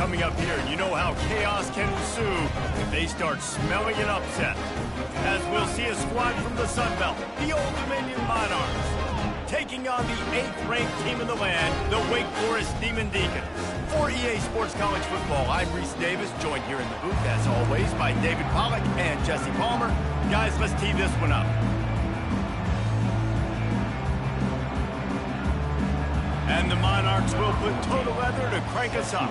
coming up here, and you know how chaos can ensue if they start smelling an upset. As we'll see a squad from the Sun Belt, the Old Dominion Monarchs, taking on the 8th-ranked team in the land, the Wake Forest Demon Deacons. For EA Sports College Football, I'm Reese Davis, joined here in the booth, as always, by David Pollack and Jesse Palmer. Guys, let's tee this one up. And the Monarchs will put total leather to crank us up.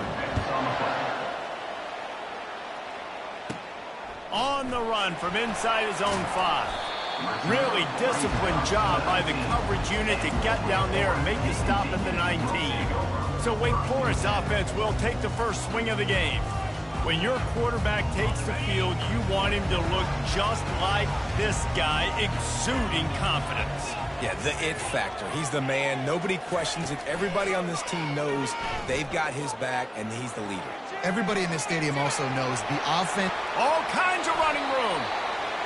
On the run from inside his own 5. Really disciplined job by the coverage unit to get down there and make the stop at the 19. So Wake Forest offense will take the first swing of the game. When your quarterback takes the field, you want him to look just like this guy, exuding confidence. Yeah, the it factor. He's the man. Nobody questions it. Everybody on this team knows they've got his back, and he's the leader. Everybody in this stadium also knows the offense. All kinds of running room.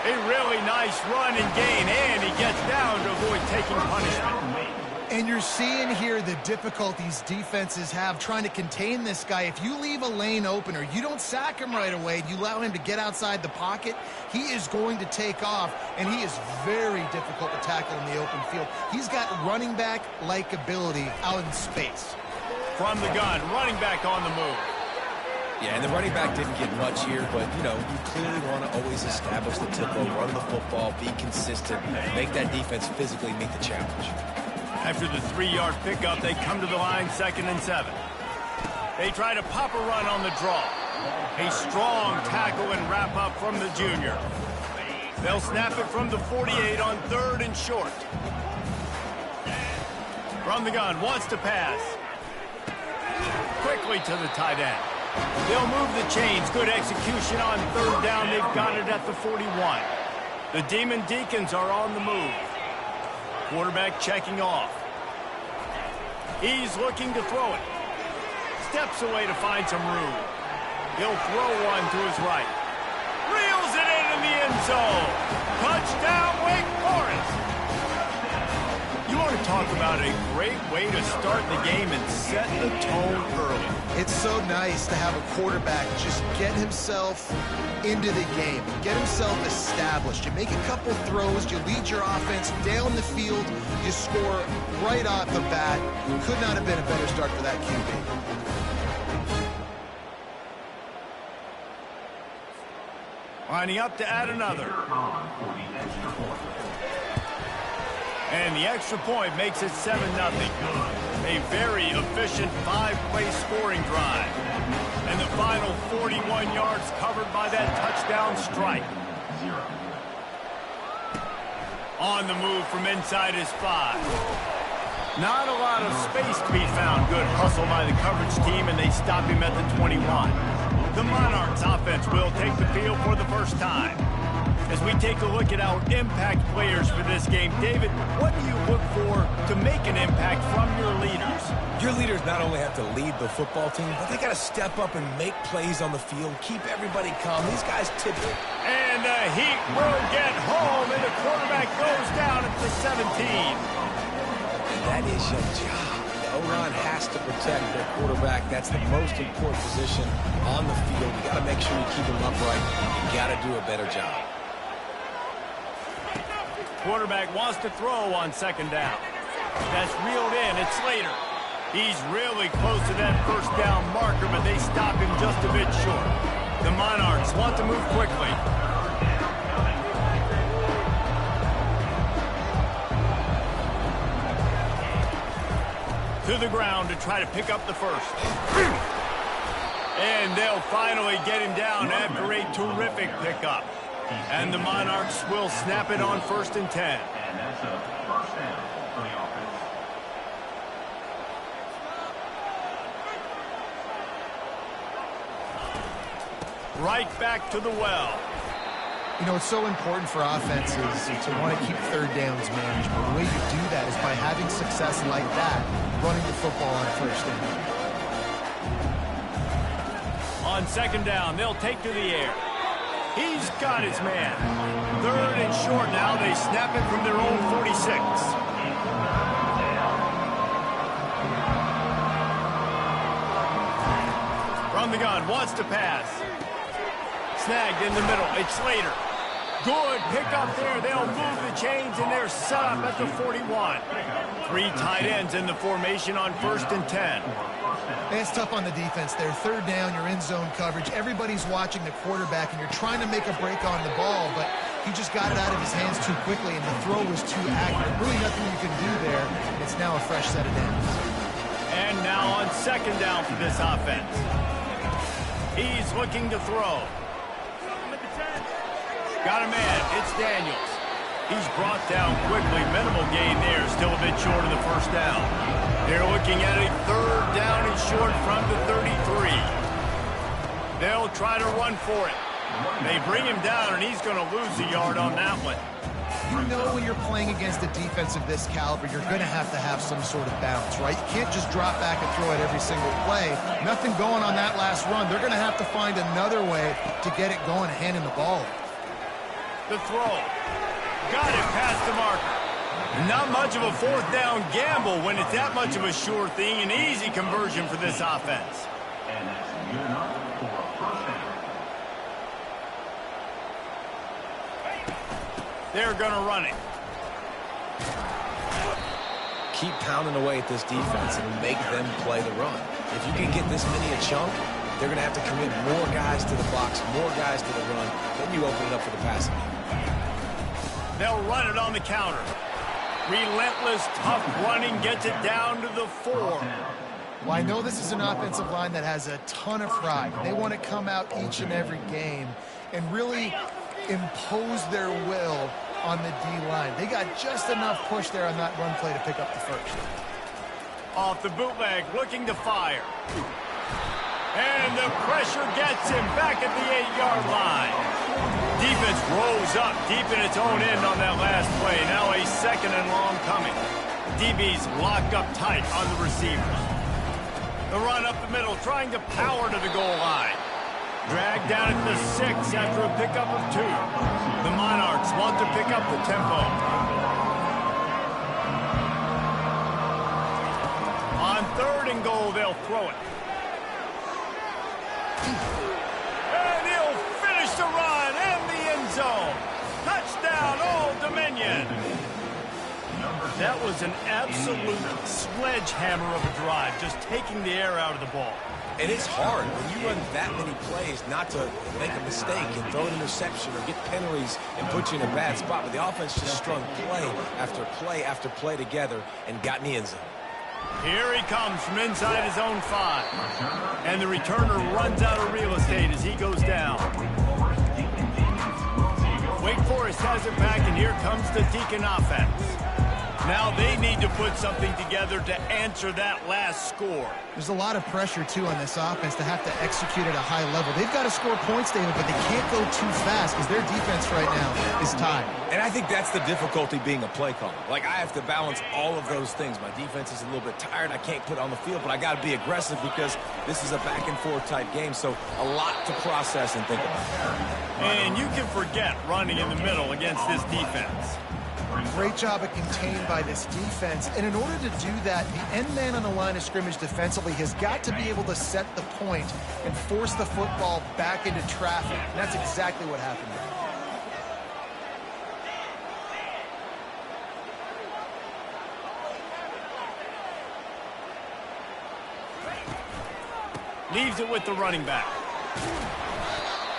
A really nice run and gain, and he gets down to avoid taking punishment. And you're seeing here the difficulties defenses have trying to contain this guy. If you leave a lane open or you don't sack him right away, you allow him to get outside the pocket, he is going to take off, and he is very difficult to tackle in the open field. He's got running back-like ability out in space. From the gun, running back on the move. Yeah, and the running back didn't get much here, but, you know, you clearly want to always establish the tempo, run the football, be consistent, make that defense physically meet the challenge. After the 3-yard pickup, they come to the line 2nd and 7. They try to pop a run on the draw. A strong tackle and wrap up from the junior. They'll snap it from the 48 on 3rd and short. From the gun, wants to pass. Quickly to the tight end. They'll move the chains. Good execution on 3rd down. They've got it at the 41. The Demon Deacons are on the move. Quarterback checking off. He's looking to throw it. Steps away to find some room. He'll throw one to his right. Reels it in the end zone. Touchdown, Wake Forest. You want to talk about a great way to start the game and set the tone early. It's so nice to have a quarterback just get himself into the game, get himself established. You make a couple throws, you lead your offense down the field, you score right off the bat. Could not have been a better start for that QB. Lining up to add another. And the extra point makes it 7-0. A very efficient 5-play scoring drive. And the final 41 yards covered by that touchdown strike. On the move from inside his 5. Not a lot of space to be found. Good hustle by the coverage team, and they stop him at the 21. The Monarchs offense will take the field for the first time. As we take a look at our impact players for this game, David, what do you look for to make an impact from your leaders? Your leaders not only have to lead the football team, but they got to step up and make plays on the field, keep everybody calm. These guys typically. And the Heat will get home, and the quarterback goes down at the 17. And that is your job. The O-line has to protect their quarterback. That's the most important position on the field. You got to make sure you keep him upright. You got to do a better job. Quarterback wants to throw on 2nd down. That's reeled in. It's Slater. He's really close to that 1st down marker, but they stop him just a bit short. The Monarchs want to move quickly. To the ground to try to pick up the 1st. And they'll finally get him down after a terrific pickup. And the Monarchs will snap it on 1st and 10. And that's a 1st down for the offense. Right back to the well. You know, it's so important for offenses to want to keep 3rd downs managed. But the way you do that is by having success like that, running the football on 1st down. On 2nd down, they'll take to the air. He's got his man. 3rd and short now. They snap it from their own 46. From From the gun, wants to pass. Snagged in the middle. It's Slater. Good pickup there. They'll move the chains, and they're set up at the 41. 3 tight ends in the formation on 1st and 10. It's tough on the defense there. 3rd down, you're in zone coverage. Everybody's watching the quarterback, and you're trying to make a break on the ball, but he just got it out of his hands too quickly, and the throw was too accurate. Really nothing you can do there. It's now a fresh set of downs. And now on 2nd down for this offense. He's looking to throw. Got a man. It's Daniels. He's brought down quickly. Minimal gain there. Still a bit short of the 1st down. They're looking at a 3rd down and short from the 33. They'll try to run for it. They bring him down, and he's going to lose a yard on that one. You know when you're playing against a defense of this caliber, you're going to have some sort of balance, right? You can't just drop back and throw it every single play. Nothing going on that last run. They're going to have to find another way to get it going and handing the ball. The throw. Got it past the marker. Not much of a 4th down gamble when it's that much of a sure thing. An easy conversion for this offense. And that's good enough for a 1st down. They're going to run it. Keep pounding away at this defense and make them play the run. If you can get this many a chunk, they're going to have to commit more guys to the box, more guys to the run. Then you open it up for the passing game. They'll run it on the counter. Relentless, tough running gets it down to the 4. Well, I know this is an offensive line that has a ton of pride. They want to come out each and every game and really impose their will on the D-line. They got just enough push there on that run play to pick up the 1st. Off the bootleg, looking to fire. And the pressure gets him back at the 8-yard line. Defense rolls up deep in its own end on that last play. Now a 2nd and long coming. DB's locked up tight on the receivers. The run up the middle, trying to power to the goal line. Dragged down at the 6 after a pickup of 2. The Monarchs want to pick up the tempo. On 3rd and goal, they'll throw it. And he'll finish the run in the end zone. Touchdown, Old Dominion. That was an absolute sledgehammer of a drive, just taking the air out of the ball. And it's hard when you run that many plays not to make a mistake and throw an interception or get penalties and put you in a bad spot. But the offense just strung play after play after play together and got in the end zone. Here he comes from inside his own 5. And the returner runs out of real estate as he goes down. Wake Forest has it back, and here comes the Deacon offense. Now they need to put something together to answer that last score. There's a lot of pressure, too, on this offense to have to execute at a high level. They've got to score points, David, but they can't go too fast because their defense right now is tied. And I think that's the difficulty being a play caller. Like, I have to balance all of those things. My defense is a little bit tired. I can't put it on the field, but I got to be aggressive because this is a back-and-forth type game, so a lot to process and think about. And you can forget running in the middle against this defense. Great job of contained by this defense. And in order to do that, the end man on the line of scrimmage defensively has got to be able to set the point and force the football back into traffic. And that's exactly what happened there. Leaves it with the running back.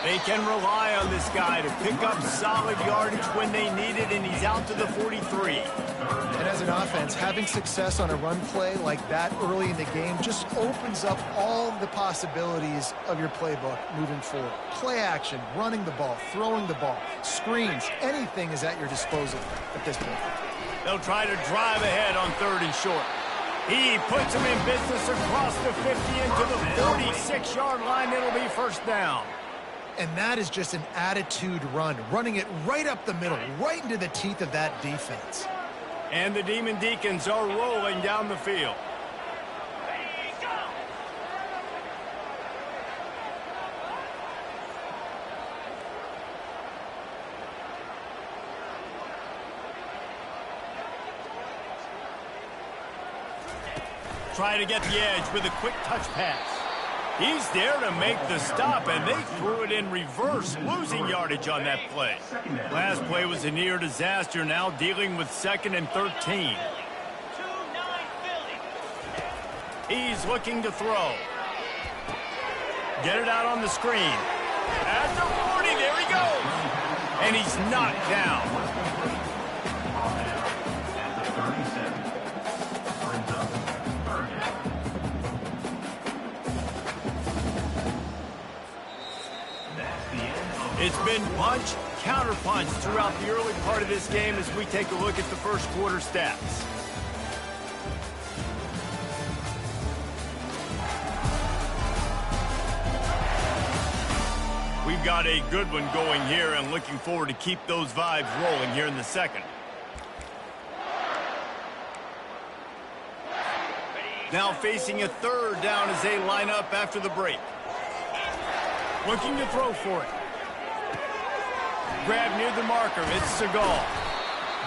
They can rely on this guy to pick up solid yardage when they need it, and he's out to the 43. And as an offense, having success on a run play like that early in the game just opens up all the possibilities of your playbook moving forward. Play action, running the ball, throwing the ball, screens, anything is at your disposal at this point. They'll try to drive ahead on 3rd and short. He puts him in business across the 50 into the 46-yard line. It'll be 1st down. And that is just an attitude run, running it right up the middle, right into the teeth of that defense. And the Demon Deacons are rolling down the field. Try to get the edge with a quick touch pass. He's there to make the stop, and they threw it in reverse, losing yardage on that play. Last play was a near disaster, now dealing with 2nd and 13. He's looking to throw. Get it out on the screen. At the 40, there he goes. And he's knocked down. It's been punch, counter-punch throughout the early part of this game as we take a look at the first quarter stats. We've got a good one going here and looking forward to keep those vibes rolling here in the second. Now facing a 3rd down as they line up after the break. Looking to throw for it. Grab near the marker. It's Segal.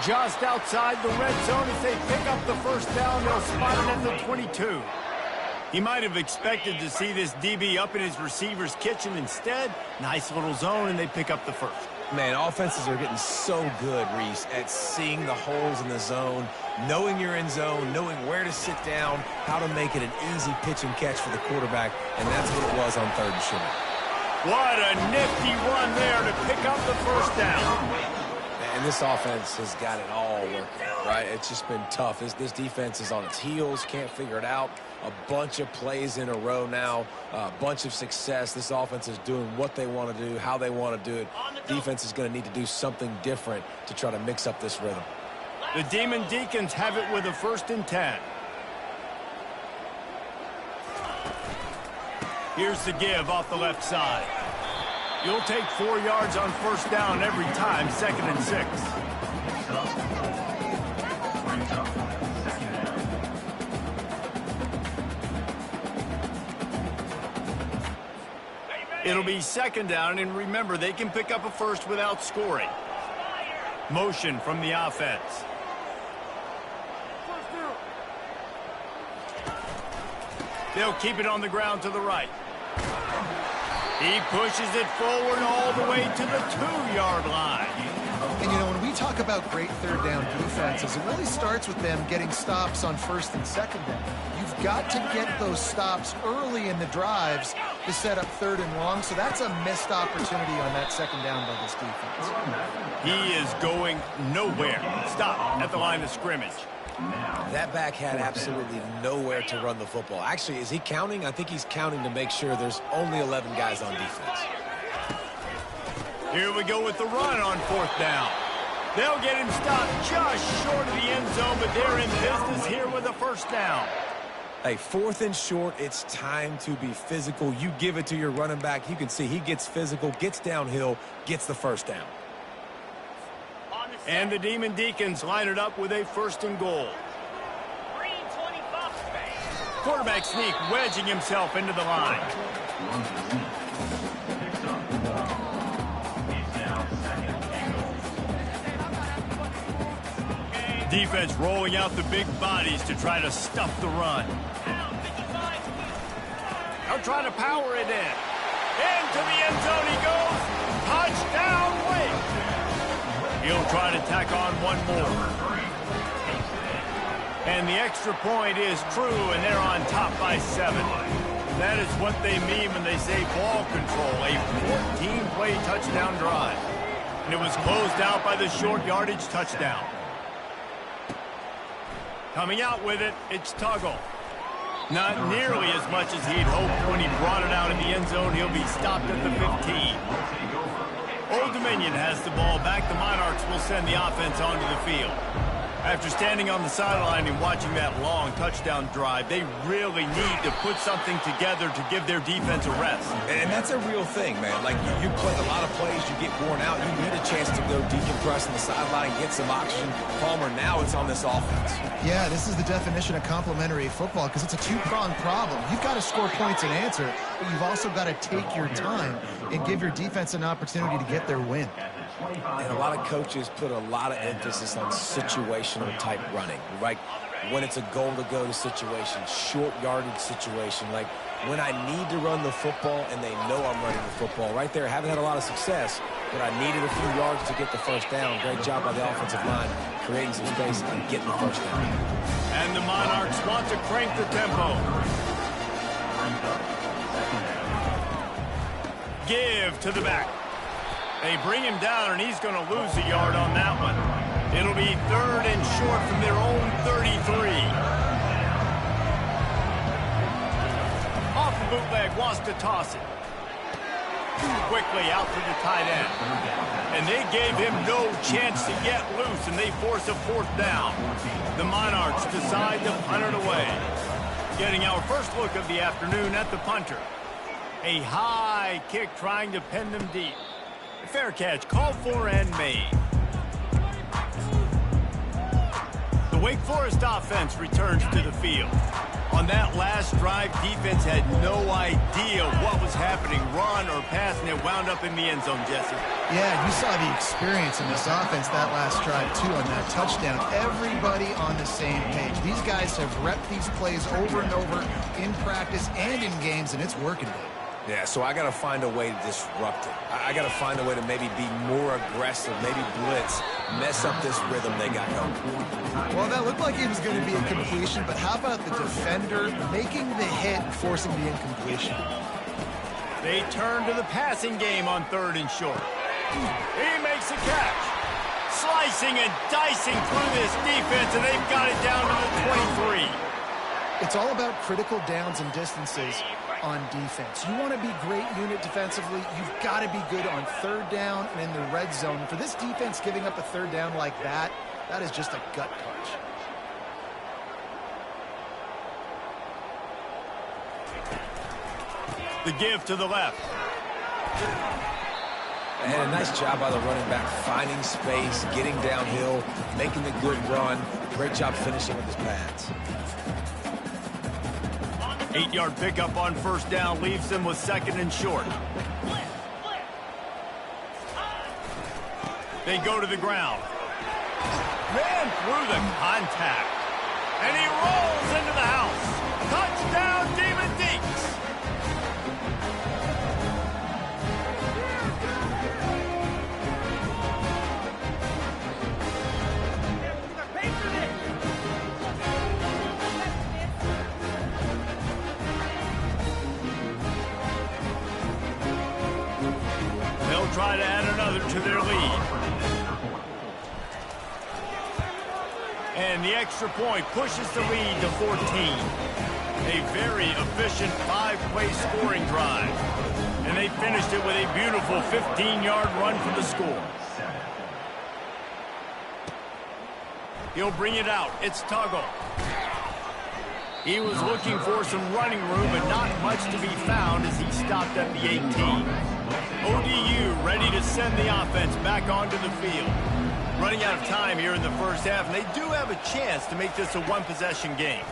Just outside the red zone as they pick up the 1st down. They'll spot it at the 22. He might have expected to see this DB up in his receiver's kitchen. Instead, nice little zone, and they pick up the 1st. Man, offenses are getting so good, Reese, at seeing the holes in the zone, knowing you're in zone, knowing where to sit down, how to make it an easy pitch and catch for the quarterback, and that's what it was on 3rd and short. What a nifty run there to pick up the 1st down. And this offense has got it all working, right? It's just been tough. This defense is on its heels, can't figure it out. A bunch of plays in a row now, a bunch of success. This offense is doing what they want to do, how they want to do it. Defense is going to need to do something different to try to mix up this rhythm. The Demon Deacons have it with a 1st and 10. Here's the give off the left side. You'll take 4 yards on 1st down every time, 2nd and 6. It'll be 2nd down, and remember, they can pick up a 1st without scoring. Motion from the offense. They'll keep it on the ground to the right. He pushes it forward all the way to the 2-yard line. And, you know, when we talk about great 3rd down defenses, it really starts with them getting stops on 1st and 2nd down. You've got to get those stops early in the drives to set up 3rd and long, so that's a missed opportunity on that 2nd down by this defense. He is going nowhere. Stop at the line of scrimmage. That back had absolutely nowhere to run the football. Actually, is he counting? I think he's counting to make sure there's only 11 guys on defense. Here we go with the run on 4th down. They'll get him stopped just short of the end zone, but they're in business here with a 1st down. Hey, 4th and short, it's time to be physical. You give it to your running back. You can see he gets physical, gets downhill, gets the 1st down. And the Demon Deacons line it up with a 1st and goal. Quarterback sneak, wedging himself into the line. Defense rolling out the big bodies to try to stuff the run. They'll try to power it in. Into the end zone he goes. Touchdown, Wake. He'll try to tack on one more. And the extra point is true, and they're on top by 7. That is what they mean when they say ball control, a 14-play touchdown drive. And it was closed out by the short yardage touchdown. Coming out with it, it's Tuggle. Not nearly as much as he'd hoped when he brought it out in the end zone. He'll be stopped at the 15. Old Dominion has the ball back. The Monarchs will send the offense onto the field. After standing on the sideline and watching that long touchdown drive, they really need to put something together to give their defense a rest. And that's a real thing, man. Like, you play a lot of plays, you get worn out, you need a chance to go decompress on the sideline, get some oxygen. Palmer, now it's on this offense. Yeah, this is the definition of complementary football because it's a two-pronged problem. You've got to score points and answer, but you've also got to take your time and give your defense an opportunity to get their win. And a lot of coaches put a lot of emphasis on situational type running, right? When it's a goal-to-go situation, short yardage situation, like when I need to run the football and they know I'm running the football. Right there, haven't had a lot of success, but I needed a few yards to get the first down. Great job by the offensive line, creating some space and getting the first down. And the Monarchs want to crank the tempo. Give to the back. They bring him down, and he's going to lose a yard on that one. It'll be 3rd and short from their own 33. Off the bootleg, wants to toss it. Quickly out to the tight end. And they gave him no chance to get loose, and they force a 4th down. The Monarchs decide to punt it away. Getting our first look of the afternoon at the punter. A high kick trying to pin them deep. Fair catch, called for and made. The Wake Forest offense returns to the field. On that last drive, defense had no idea what was happening, run or pass, and it wound up in the end zone, Jesse. Yeah, you saw the experience in this offense that last drive, too, on that touchdown. Everybody on the same page. These guys have repped these plays over and over in practice and in games, and it's working. Yeah, so I got to find a way to disrupt it. I got to find a way to maybe be more aggressive, maybe blitz, mess up this rhythm they got going. Well, that looked like it was going to be a completion, but how about the defender making the hit and forcing the incompletion? They turn to the passing game on 3rd and short. He makes a catch. Slicing and dicing through this defense, and they've got it down to the 23. It's all about critical downs and distances on defense. You want to be great unit defensively, you've got to be good on 3rd down and in the red zone. For this defense giving up a 3rd down like that, that is just a gut punch. The give to the left. And a nice job by the running back, finding space, getting downhill, making the good run. Great job finishing with his pads. 8-yard pickup on 1st down leaves them with 2nd and short. They go to the ground. Ran through the contact. And he rolls into the house. Touchdown, Demon Deeks. Try to add another to their lead. And the extra point pushes the lead to 14. A very efficient 5-play scoring drive. And they finished it with a beautiful 15-yard run for the score. He'll bring it out. It's Tuggle. He was looking for some running room, but not much to be found as he stopped at the 18. ODU ready to send the offense back onto the field. Running out of time here in the first half, and they do have a chance to make this a one-possession game.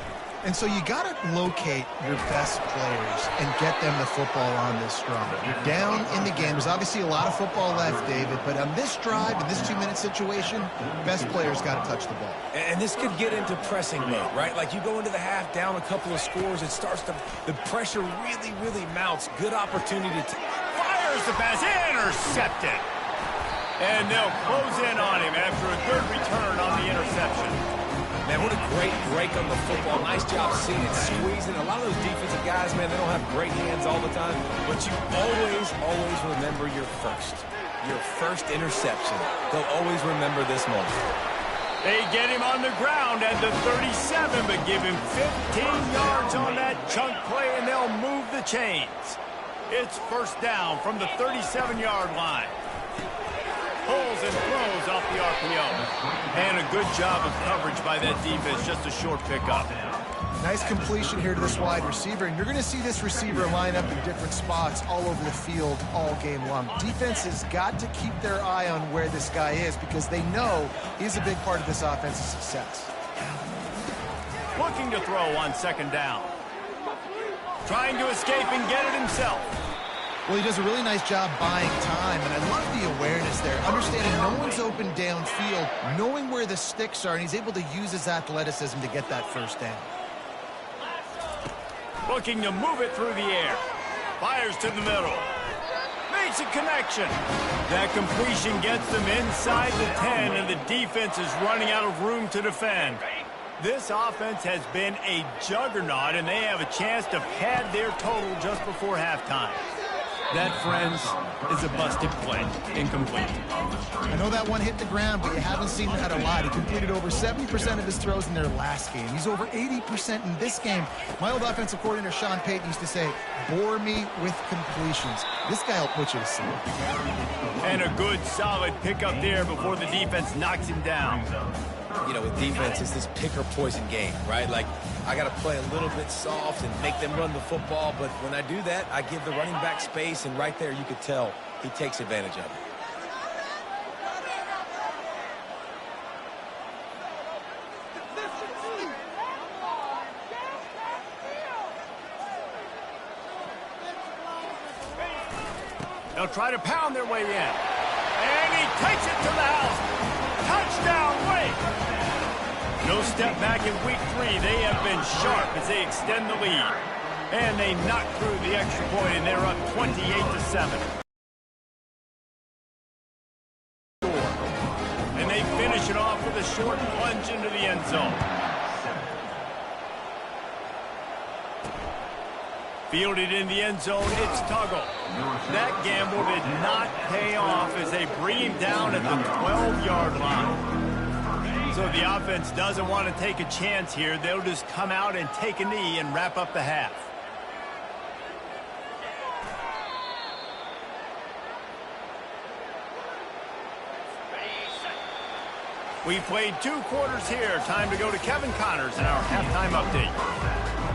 And so you got to locate your best players and get them the football on this drive. You're down in the game. There's obviously a lot of football left, David, but on this drive, in this 2-minute situation, best players got to touch the ball. And this could get into pressing mode, right? Like you go into the half down a couple of scores, it starts to, the pressure really, really mounts. Good opportunity to fires the pass, intercepted. And they'll close in on him after a good return on the interception. Man, what a great break on the football. Nice job seeing it, squeezing. A lot of those defensive guys, man, they don't have great hands all the time, but you always, always remember your first interception. They'll always remember this moment. They get him on the ground at the 37, but give him 15 yards on that chunk play, and they'll move the chains. It's 1st down from the 37-yard line. Pulls and throws off the RPO. And a good job of coverage by that defense. Just a short pickup. Nice completion here to this wide receiver. And you're going to see this receiver line up in different spots all over the field all game long. Defense has got to keep their eye on where this guy is because they know he's a big part of this offense's success. Looking to throw on 2nd down. Trying to escape and get it himself. Well, he does a really nice job buying time, and I love the awareness there. Understanding no one's open downfield, knowing where the sticks are, and he's able to use his athleticism to get that 1st down. Looking to move it through the air. Fires to the middle. Makes a connection. That completion gets them inside the 10, and the defense is running out of room to defend. This offense has been a juggernaut, and they have a chance to pad their total just before halftime. That, friends, is a busted play. Incomplete. I know that one hit the ground, but you haven't seen that a lot. He completed over 70% of his throws in their last game. He's over 80% in this game. My old offensive coordinator, Sean Payton, used to say, bore me with completions. This guy will put you to sleep. And a good, solid pickup there before the defense knocks him down. You know, with defense, it's this pick or poison game, right? Like, I got to play a little bit soft and make them run the football, but when I do that, I give the running back space, and right there you could tell he takes advantage of it. They'll try to pound their way in. And he takes it to the house. Touchdown, Wake! No step back in week 3. They have been sharp as they extend the lead. And they knock through the extra point, and they're up 28-7. And they finish it off with a short plunge into the end zone. Fielded in the end zone, it's Tuggle. That gamble did not pay off as they bring him down at the 12-yard line. So the offense doesn't want to take a chance here. They'll just come out and take a knee and wrap up the half. We played 2 quarters here. Time to go to Kevin Connors in our halftime update.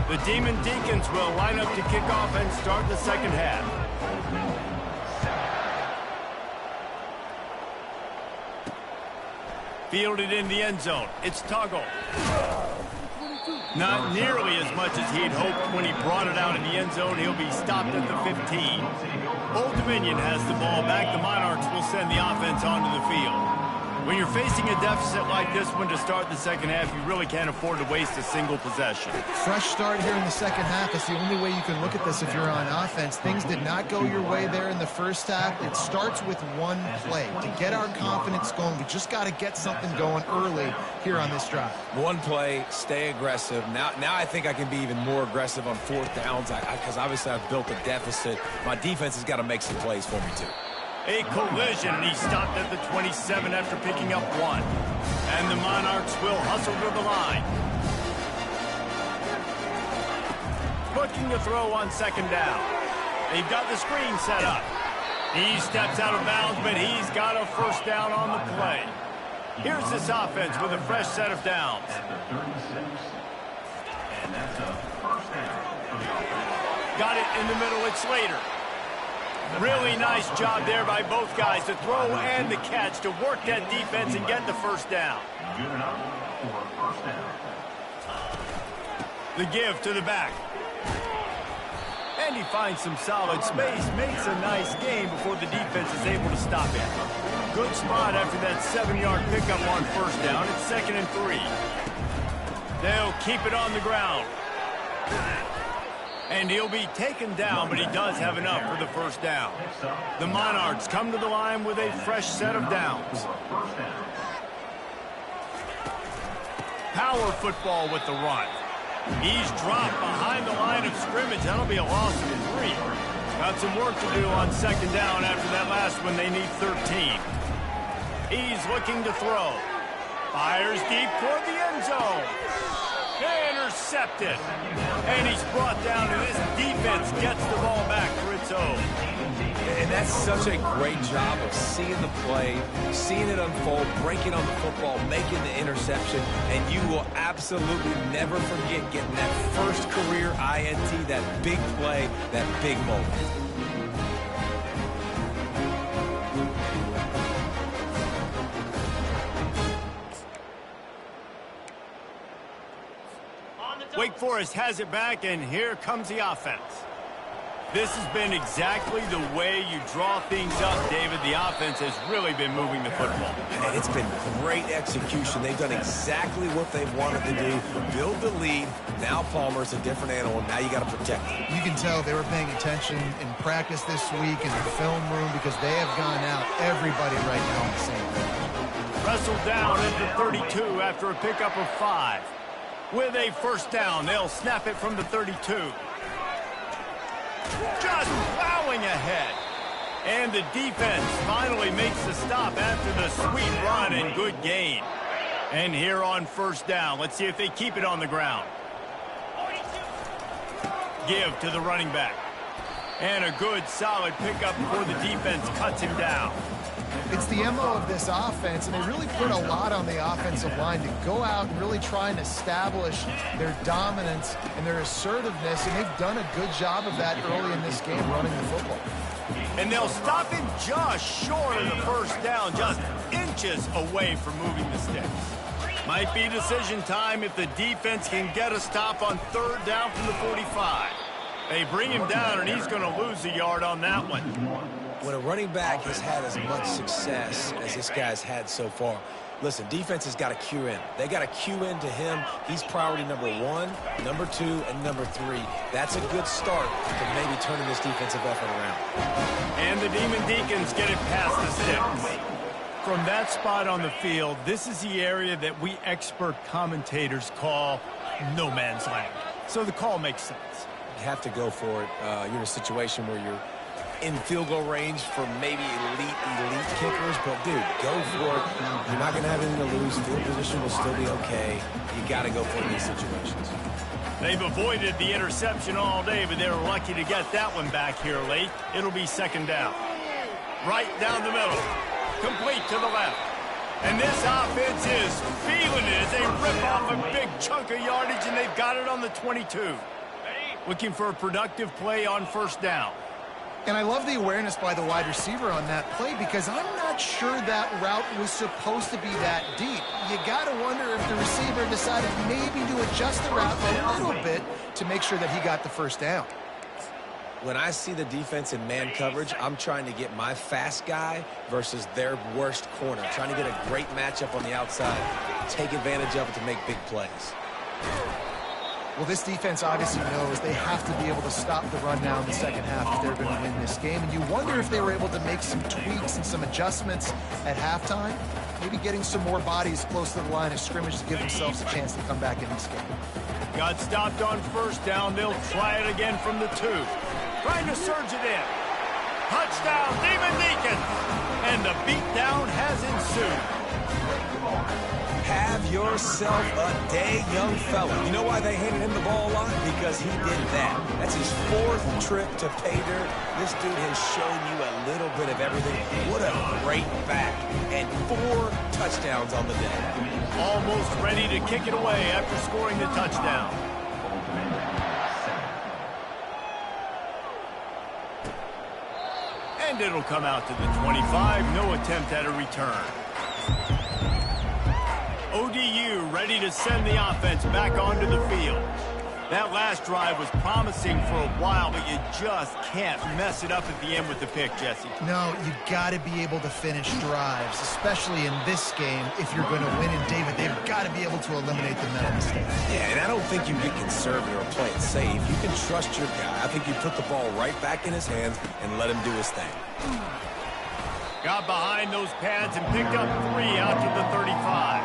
The Demon Deacons will line up to kick off and start the second half. Fielded in the end zone. It's Tuggle. Not nearly as much as he had hoped when he brought it out in the end zone. He'll be stopped at the 15. Old Dominion has the ball back. The Monarchs will send the offense onto the field. When you're facing a deficit like this one to start the second half, you really can't afford to waste a single possession. Fresh start here in the second half. It's the only way you can look at this if you're on offense. Things did not go your way there in the first half. It starts with one play. To get our confidence going, we just got to get something going early here on this drive. One play, stay aggressive. Now I think I can be even more aggressive on 4th downs because obviously I've built a deficit. My defense has got to make some plays for me too. A collision, and he stopped at the 27 after picking up 1. And the Monarchs will hustle to the line. Looking to throw on second down. They've got the screen set up. He steps out of bounds, but he's got a first down on the play. Here's this offense with a fresh set of downs. Got it in the middle, it's Slater. Really nice job there by both guys to throw and the catch to work that defense and get the first down. The give to the back. And he finds some solid space, makes a nice game before the defense is able to stop him. Good spot after that 7-yard pickup on first down. It's 2nd and 3. They'll keep it on the ground. And he'll be taken down, but he does have enough for the first down. The Monarchs come to the line with a fresh set of downs. Power football with the run. He's dropped behind the line of scrimmage. That'll be a loss of 3. Got some work to do on second down after that last one. They need 13. He's looking to throw. Fires deep toward the end zone. Intercepted. And he's brought down, and this defense gets the ball back for its own. And that's such a great job of seeing the play, seeing it unfold, breaking on the football, making the interception, and you will absolutely never forget getting that first career INT, that big play, that big moment. Wake Forest has it back, and here comes the offense. This has been exactly the way you draw things up, David. The offense has really been moving the football. And it's been great execution. They've done exactly what they've wanted to do. Build the lead. Now Palmer's a different animal. Now you got to protect him. You can tell they were paying attention in practice this week in the film room because they have gone out, everybody right now on the same page. Wrestled down at the 32 after a pickup of 5. With a first down, they'll snap it from the 32. Just plowing ahead. And the defense finally makes the stop after the sweet run and good gain. And here on first down, let's see if they keep it on the ground. Give to the running back. And a good, solid pickup before the defense cuts him down. It's the MO of this offense, and they really put a lot on the offensive line to go out and really try and establish their dominance and their assertiveness, and they've done a good job of that early in this game running the football. And they'll stop him just short of the first down, just inches away from moving the sticks. Might be decision time if the defense can get a stop on third down from the 45. They bring him down, and he's going to lose a yard on that one. When a running back has had as much success as this guy's had so far, listen, defense has got to cue in. They got to cue in to him. He's priority number 1, number 2, and number 3. That's a good start to maybe turning this defensive effort around. And the Demon Deacons get it past the sticks. From that spot on the field, this is the area that we expert commentators call no man's land. So the call makes sense. You have to go for it. You're in a situation where you're in field goal range for maybe elite kickers, but dude, go for it. You're not going to have anything to lose. Field position will still be okay. You got to go for it in these situations. They've avoided the interception all day, but they were lucky to get that one back here late. It'll be second down. Right down the middle. Complete to the left. And this offense is feeling it as they rip off a big chunk of yardage, and they've got it on the 22. Looking for a productive play on first down. And I love the awareness by the wide receiver on that play because I'm not sure that route was supposed to be that deep. You got to wonder if the receiver decided maybe to adjust the route a little bit to make sure that he got the first down. When I see the defense in man coverage, I'm trying to get my fast guy versus their worst corner. Trying to get a great matchup on the outside, take advantage of it to make big plays. Well, this defense obviously knows they have to be able to stop the run now in the second half if they're going to win this game. And you wonder if they were able to make some tweaks and some adjustments at halftime, maybe getting some more bodies close to the line of scrimmage to give themselves a chance to come back in this game. Got stopped on first down. They'll try it again from the 2. Trying to surge it in. Touchdown, Demon Deacons. And the beatdown has ensued. Have yourself a day, young fella. You know why they handed him the ball a lot? Because he did that. That's his 4th trip to pay dirt. This dude has shown you a little bit of everything. What a great back. And 4 touchdowns on the day. Almost ready to kick it away after scoring the touchdown. And it'll come out to the 25. No attempt at a return. ODU ready to send the offense back onto the field. That last drive was promising for a while, but you just can't mess it up at the end with the pick, Jesse. No, you got to be able to finish drives, especially in this game. If you're going to win, and David, they've got to be able to eliminate the mental mistakes. Yeah, and I don't think you get conservative or play it safe. You can trust your guy. I think you put the ball right back in his hands and let him do his thing. Got behind those pads and picked up 3 out to the 35.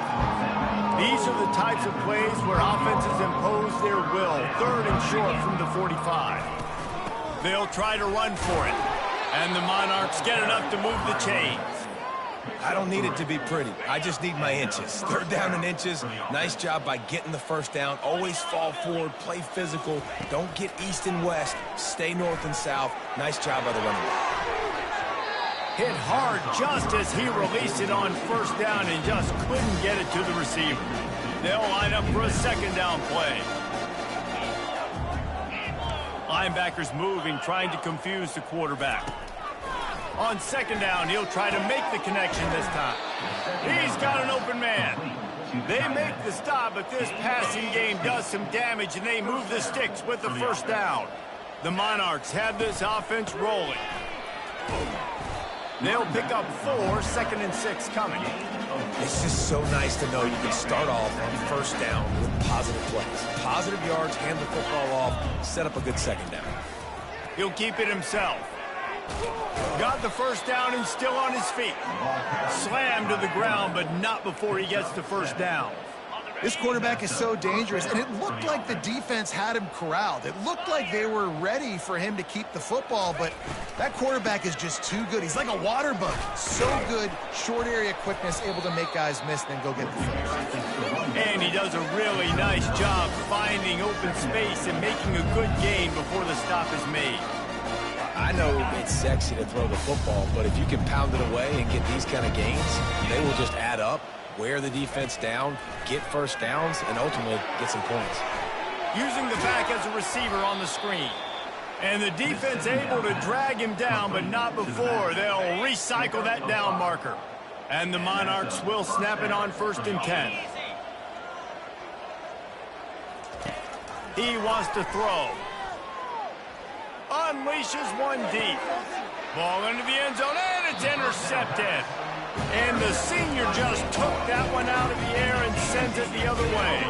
These are the types of plays where offenses impose their will. 3rd and short from the 45. They'll try to run for it. And the Monarchs get enough to move the chains. I don't need it to be pretty. I just need my inches. 3rd down and inches. Nice job by getting the first down. Always fall forward, play physical. Don't get east and west. Stay north and south. Nice job by the running back. Hit hard just as he released it on first down and just couldn't get it to the receiver. They'll line up for a second down play. Linebackers moving, trying to confuse the quarterback. On second down, he'll try to make the connection this time. He's got an open man. They make the stop, but this passing game does some damage, and they move the sticks with the first down. The Monarchs have this offense rolling. They'll pick up 4, 2nd and 6 coming. It's just so nice to know you can start off on first down with positive plays. Positive yards, hand the football off, set up a good second down. He'll keep it himself. Got the first down and still on his feet. Slammed to the ground, but not before he gets the first down. This quarterback is so dangerous, and it looked like the defense had him corralled. It looked like they were ready for him to keep the football, but that quarterback is just too good. He's like a water bug. So good, short area quickness, able to make guys miss and then go get the first. And he does a really nice job finding open space and making a good gain before the stop is made. I know it's sexy to throw the football, but if you can pound it away and get these kind of gains, they will just add up, wear the defense down, get first downs, and ultimately get some points. Using the back as a receiver on the screen. And the defense able to drag him down, but not before. They'll recycle that down marker. And the Monarchs will snap it on 1st and 10. He wants to throw. Unleashes one deep. Ball into the end zone, and it's intercepted. And the senior just took that one out of the air and sends it the other way.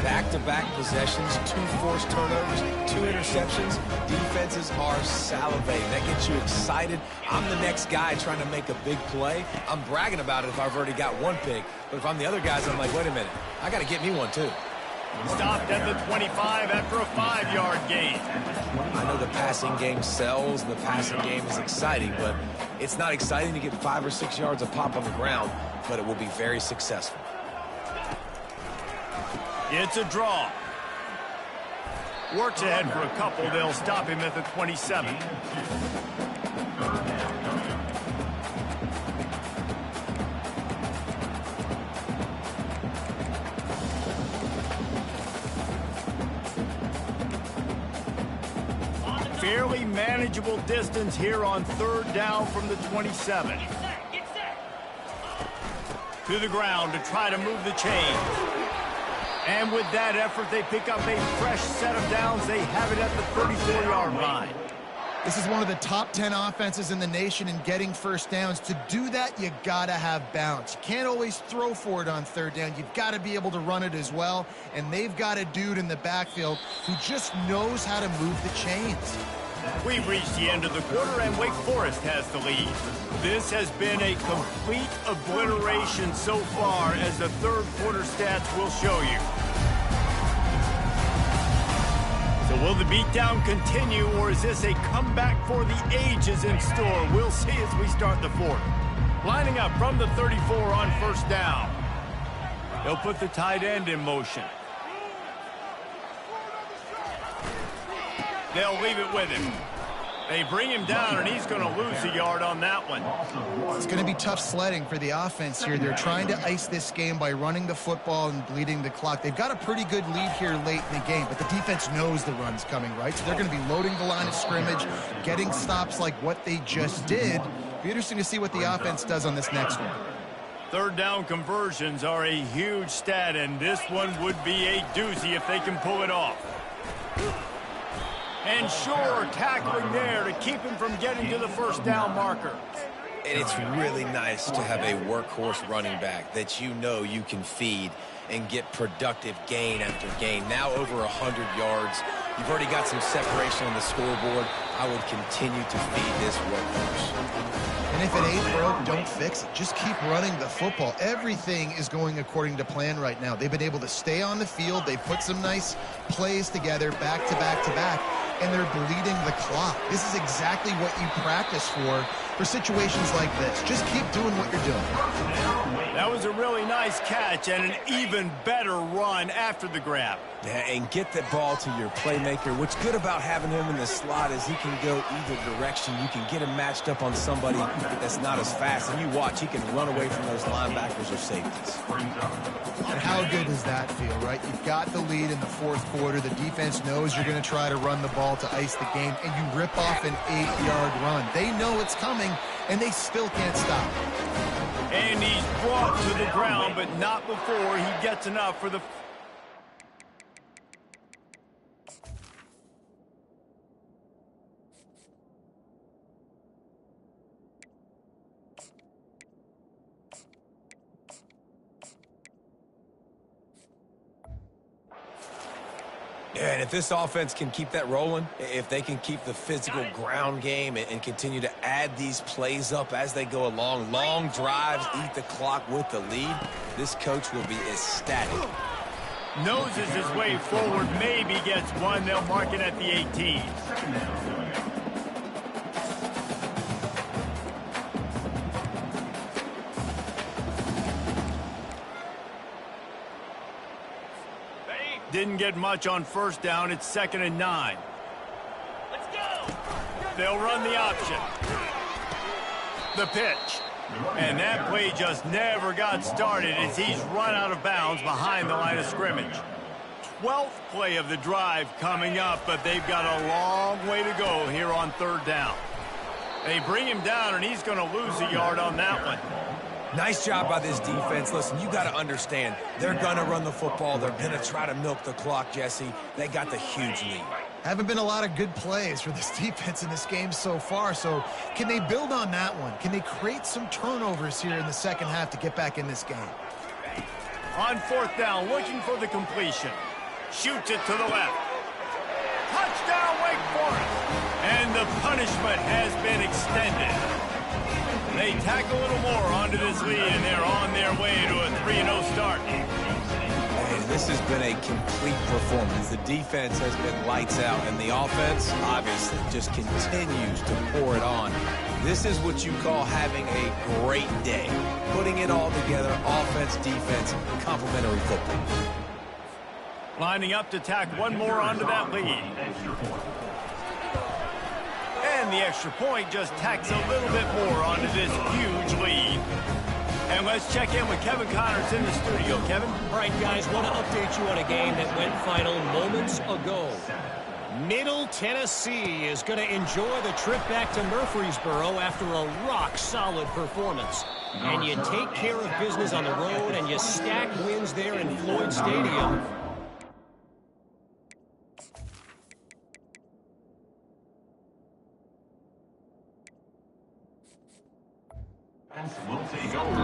Back-to-back possessions, 2 forced turnovers, 2 interceptions. Defenses are salivating. That gets you excited. I'm the next guy trying to make a big play. I'm bragging about it if I've already got one pick. But if I'm the other guys, I'm like, wait a minute. I got to get me one, too. Stopped at the 25 after a 5-yard gain. I know the passing game sells, the passing game is exciting, but it's not exciting to get 5 or 6 yards of pop on the ground, but it will be very successful. It's a draw. Works ahead for a couple. They'll stop him at the 27. Fairly manageable distance here on 3rd down from the 27. To the ground to try to move the chains. And with that effort, they pick up a fresh set of downs. They have it at the 34-yard line. This is one of the top 10 offenses in the nation in getting first downs. To do that, you gotta have balance. You can't always throw for it on 3rd down. You've got to be able to run it as well. And they've got a dude in the backfield who just knows how to move the chains. We've reached the end of the quarter, and Wake Forest has the lead. This has been a complete obliteration so far, as the 3rd quarter stats will show you. So will the beatdown continue, or is this a comeback for the ages in store? We'll see as we start the 4th. Lining up from the 34 on 1st down. They'll put the tight end in motion. They'll leave it with him. They bring him down, and he's going to lose a yard on that one. It's going to be tough sledding for the offense here. They're trying to ice this game by running the football and bleeding the clock. They've got a pretty good lead here late in the game, but the defense knows the run's coming, right? So they're going to be loading the line of scrimmage, getting stops like what they just did. Be interesting to see what the offense does on this next one. 3rd down conversions are a huge stat, and this one would be a doozy if they can pull it off. And sure, tackling there to keep him from getting to the 1st down marker. And it's really nice to have a workhorse running back that you know you can feed and get productive gain after gain. Now over 100 yards. You've already got some separation on the scoreboard. I would continue to feed this workhorse. And if it ain't broke, don't fix it. Just keep running the football. Everything is going according to plan right now. They've been able to stay on the field. They put some nice plays together back to back to back, and they're bleeding the clock. This is exactly what you practice for situations like this. Just keep doing what you're doing. That was a really nice catch and an even better run after the grab. Yeah, and get the ball to your playmaker. What's good about having him in the slot is he can go either direction. You can get him matched up on somebody that's not as fast. And you watch, he can run away from those linebackers or safeties. And how good does that feel, right? You've got the lead in the 4th quarter. The defense knows you're going to try to run the ball to ice the game, and you rip off an 8-yard run. They know it's coming, and they still can't stop. And he's brought to the ground, but not before he gets enough for the... Yeah, and if this offense can keep that rolling, if they can keep the physical ground game and continue to add these plays up as they go along, long drives, eat the clock with the lead, this coach will be ecstatic. Noses his way forward, maybe gets one. They'll mark it at the 18. Didn't get much on first down. It's 2nd and 9. Let's go. They'll run the option. The pitch. And that play just never got started as he's run out of bounds behind the line of scrimmage. 12th play of the drive coming up, but they've got a long way to go here on 3rd down. They bring him down, and he's going to lose a yard on that one. Nice job by this defense. Listen, you got to understand, they're going to run the football. They're going to try to milk the clock, Jesse. They got the huge lead. Haven't been a lot of good plays for this defense in this game so far, so can they build on that one? Can they create some turnovers here in the second half to get back in this game? On 4th down, looking for the completion. Shoots it to the left. Touchdown, Wake Forest. And the punishment has been extended. They tack a little more onto this lead, and they're on their way to a 3-0 start. And this has been a complete performance. The defense has been lights out, and the offense, obviously, just continues to pour it on. This is what you call having a great day. Putting it all together, offense, defense, complementary football. Lining up to tack one more onto that lead. And the extra point just tacks a little bit more onto this huge lead. And let's check in with Kevin Connors in the studio. Kevin? All right, guys, want to update you on a game that went final moments ago. Middle Tennessee is going to enjoy the trip back to Murfreesboro after a rock-solid performance. And you take care of business on the road, and you stack wins there in Floyd Stadium.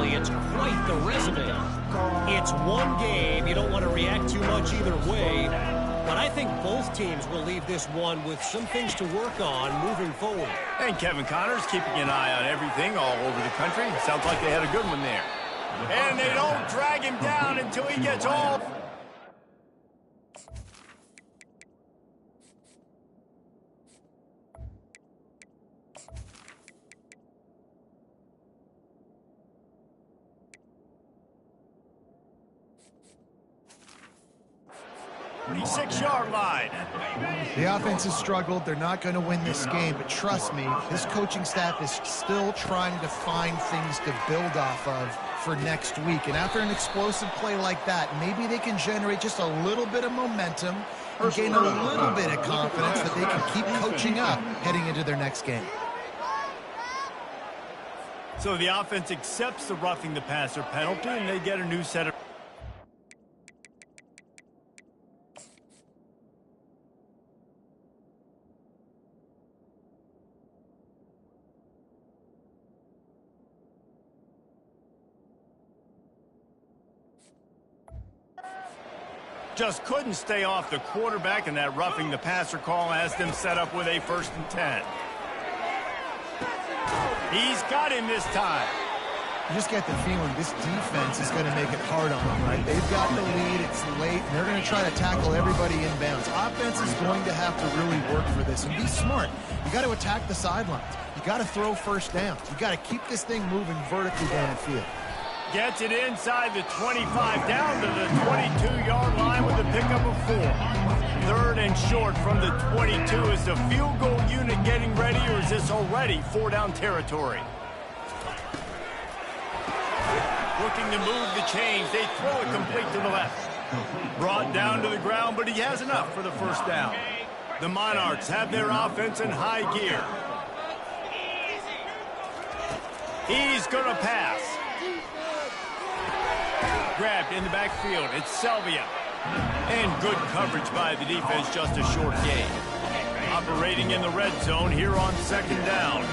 It's quite the resume. It's one game. You don't want to react too much either way. But I think both teams will leave this one with some things to work on moving forward. And Kevin Connors keeping an eye on everything all over the country. Sounds like they had a good one there. And they don't drag him down until he gets all... The 6-yard line. The offense has struggled. They're not going to win this game, but trust me, this coaching staff is still trying to find things to build off of for next week. And after an explosive play like that, maybe they can generate just a little bit of momentum and gain a little bit of confidence that they can keep coaching up heading into their next game. So the offense accepts the roughing the passer penalty, and they get a new set of... Just couldn't stay off the quarterback, and that roughing the passer call has them set up with a 1st and 10. He's got him this time. You just get the feeling this defense is going to make it hard on them, right? They've got the lead, it's late, and they're going to try to tackle everybody inbounds. Offense is going to have to really work for this and be smart. You got to attack the sidelines. You got to throw first downs. You got to keep this thing moving vertically down the field. Gets it inside the 25, down to the 22-yard line with a pickup of 4. 3rd and short from the 22. Is the field goal unit getting ready, or is this already 4-down territory? Looking to move the chains. They throw it complete to the left. Brought down to the ground, but he has enough for the 1st down. The Monarchs have their offense in high gear. He's going to pass. Grabbed in the backfield. It's Selvia. And good coverage by the defense, just a short gain. Operating in the red zone here on 2nd down.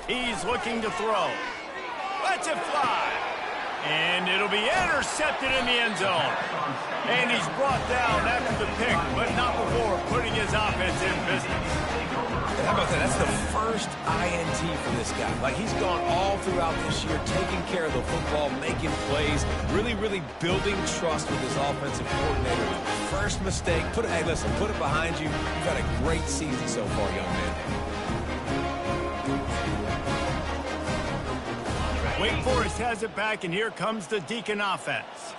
He's looking to throw. Lets it fly. And it'll be intercepted in the end zone. And he's brought down after the pick, but not before putting his offense in business. How about that? That's the first INT for this guy. Like, he's gone all throughout this year, taking care of the football, making plays, really, really building trust with his offensive coordinator. First mistake, hey, listen, put it behind you. You've had a great season so far, young man. Wake Forest has it back, and here comes the Deacon offense.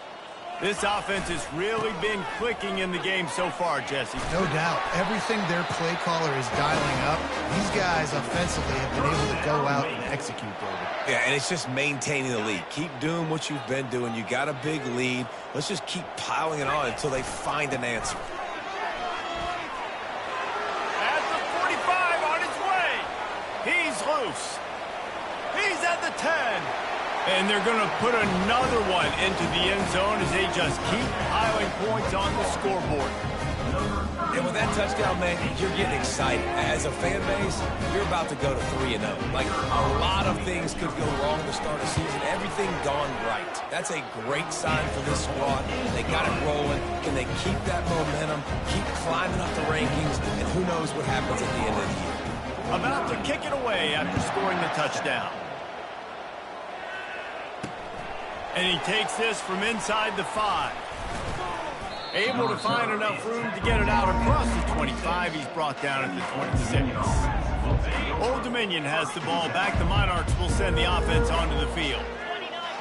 This offense has really been clicking in the game so far, Jesse. No doubt. Everything their play caller is dialing up, these guys offensively have been able to go out and execute, David. Yeah, and it's just maintaining the lead. Keep doing what you've been doing. You got a big lead. Let's just keep piling it on until they find an answer. At the 45 on his way. He's loose. He's at the 10. And they're going to put another one into the end zone as they just keep piling points on the scoreboard. And with that touchdown, man, you're getting excited. As a fan base, you're about to go to 3-0. Like, a lot of things could go wrong to start a season. Everything gone right. That's a great sign for this squad. They got it rolling. Can they keep that momentum, keep climbing up the rankings, and who knows what happens at the end of the year. About to kick it away after scoring the touchdown. And he takes this from inside the 5. Able to find enough room to get it out across the 25. He's brought down at the 26. Old Dominion has the ball back. The Monarchs will send the offense onto the field.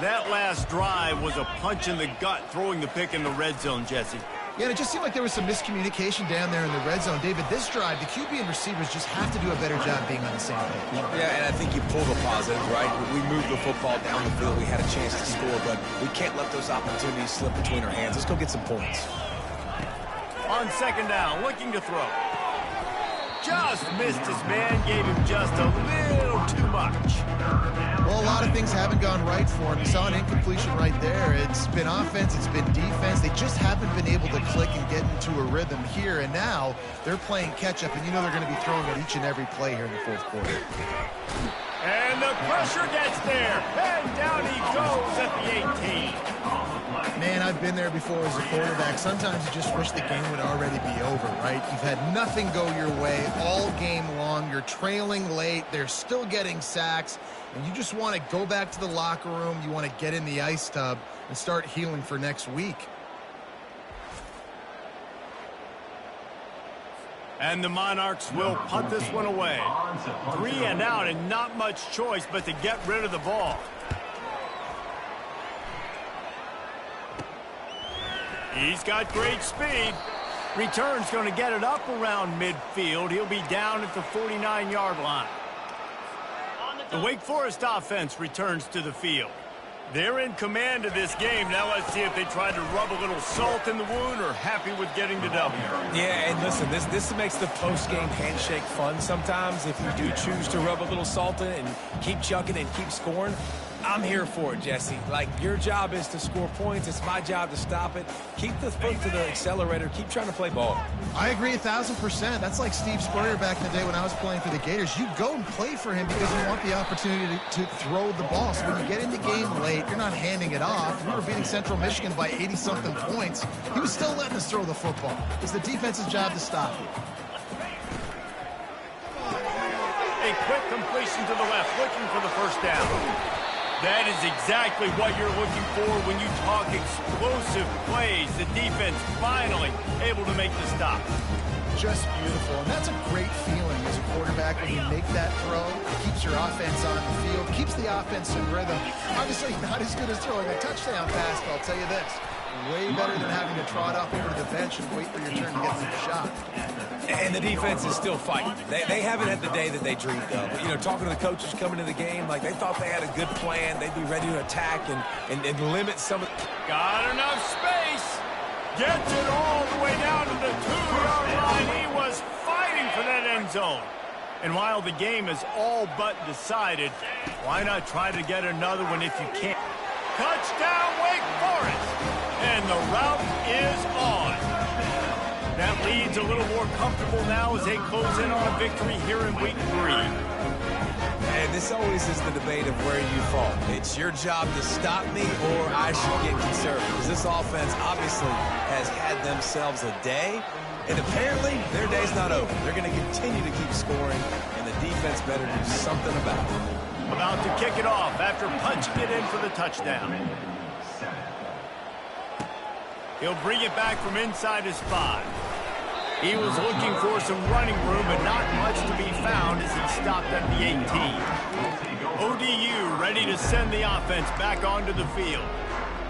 That last drive was a punch in the gut, throwing the pick in the red zone, Jesse. Yeah, and it just seemed like there was some miscommunication down there in the red zone. David, this drive, the QB and receivers just have to do a better job being on the same page. Yeah, and I think you pull the positives, right? We moved the football down the field. We had a chance to score, but we can't let those opportunities slip between our hands. Let's go get some points. On second down, looking to throw. Just missed his man, gave him just a little too much. Well, a lot of things haven't gone right for him. You saw an incompletion right there. It's been offense, it's been defense. They just haven't been able to click and get into a rhythm here. And now they're playing catch-up, and you know they're going to be throwing at each and every play here in the fourth quarter. And the pressure gets there. And down he goes at the 18. Man, I've been there before as a quarterback. Sometimes you just wish the game would already be over, right? You've had nothing go your way all game long. You're trailing late. They're still getting sacks. And you just want to go back to the locker room. You want to get in the ice tub and start healing for next week. And the Monarchs will punt this one away. 3 and out, and not much choice but to get rid of the ball. He's got great speed. Return's going to get it up around midfield. He'll be down at the 49-yard line. The Wake Forest offense returns to the field. They're in command of this game. Now let's see if they try to rub a little salt in the wound or happy with getting the W. Yeah, and listen, this makes the post-game handshake fun sometimes. If you do choose to rub a little salt in it and keep chucking and keep scoring, I'm here for it, Jesse. Like, your job is to score points. It's my job to stop it. Keep the foot to the accelerator. Keep trying to play ball. I agree 1,000%. That's like Steve Spurrier back in the day when I was playing for the Gators. You go and play for him because you want the opportunity to throw the ball. So when you get in the game late, you're not handing it off. We were beating Central Michigan by 80-something points. He was still letting us throw the football. It's the defense's job to stop it. A quick completion to the left, looking for the first down. That is exactly what you're looking for when you talk explosive plays. The defense finally able to make the stop. Just beautiful. And that's a great feeling as a quarterback when you make that throw. It keeps your offense on the field, keeps the offense in rhythm. Obviously not as good as throwing a touchdown pass, but I'll tell you this. Way better than having to trot off over to the bench and wait for your turn to get some shot. And the defense is still fighting. They haven't had the day that they dreamed of. You know, talking to the coaches coming to the game, like they thought they had a good plan. They'd be ready to attack and limit some of... Got enough space. Gets it all the way down to the 2-yard line. He was fighting for that end zone. And while the game is all but decided, why not try to get another one if you can? Touchdown, Wake Forest. And the route is on. That lead's a little more comfortable now as they close in on a victory here in week 3. And this always is the debate of where you fall. It's your job to stop me, or I should get conservative. Because this offense obviously has had themselves a day, and apparently their day's not over. They're going to continue to keep scoring, and the defense better do something about it. About to kick it off after punching it in for the touchdown. He'll bring it back from inside his 5. He was looking for some running room, but not much to be found as he stopped at the 18. ODU ready to send the offense back onto the field.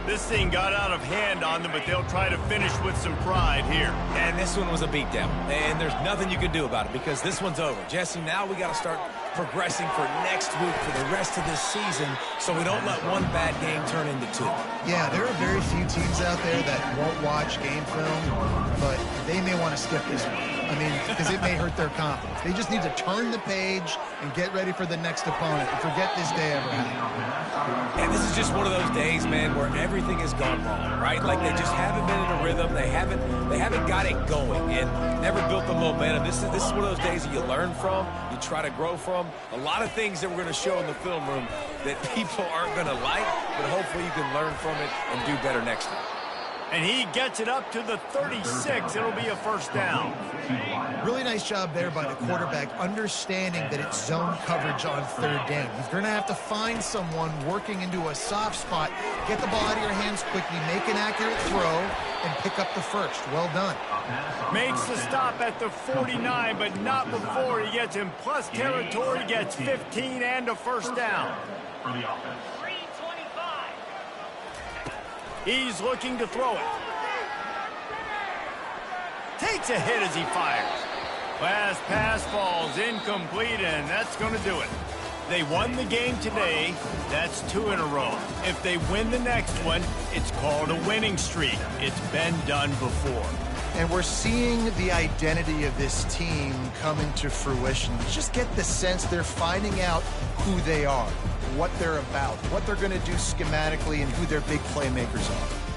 This thing got out of hand on them, but they'll try to finish with some pride here. And this one was a beatdown, and there's nothing you can do about it because this one's over. Jesse, now we got to start progressing for next week for the rest of this season so we don't let one bad game turn into 2. Yeah, there are very few teams out there that won't watch game film, but they may want to skip this one. I mean, because it may hurt their confidence. They just need to turn the page and get ready for the next opponent and forget this day ever happened. And this is just one of those days, man, where everything has gone wrong, right? Like they just haven't been in a rhythm. They haven't got it going and never built the momentum. This is one of those days that you learn from, you try to grow from. A lot of things that we're going to show in the film room that people aren't going to like, but hopefully you can learn from it and do better next time. And he gets it up to the 36. It'll be a first down. Really nice job there by the quarterback, understanding that it's zone coverage on 3rd down. You're going to have to find someone working into a soft spot, get the ball out of your hands quickly, make an accurate throw, and pick up the first. Well done. Makes the stop at the 49, but not before he gets in plus territory, gets 15 and a first down. For the offense. He's looking to throw it. Takes a hit as he fires. Last pass falls incomplete, and that's going to do it. They won the game today. That's 2 in a row. If they win the next one, it's called a winning streak. It's been done before. And we're seeing the identity of this team come into fruition. Just get the sense they're finding out who they are, what they're about, what they're going to do schematically, and who their big playmakers are.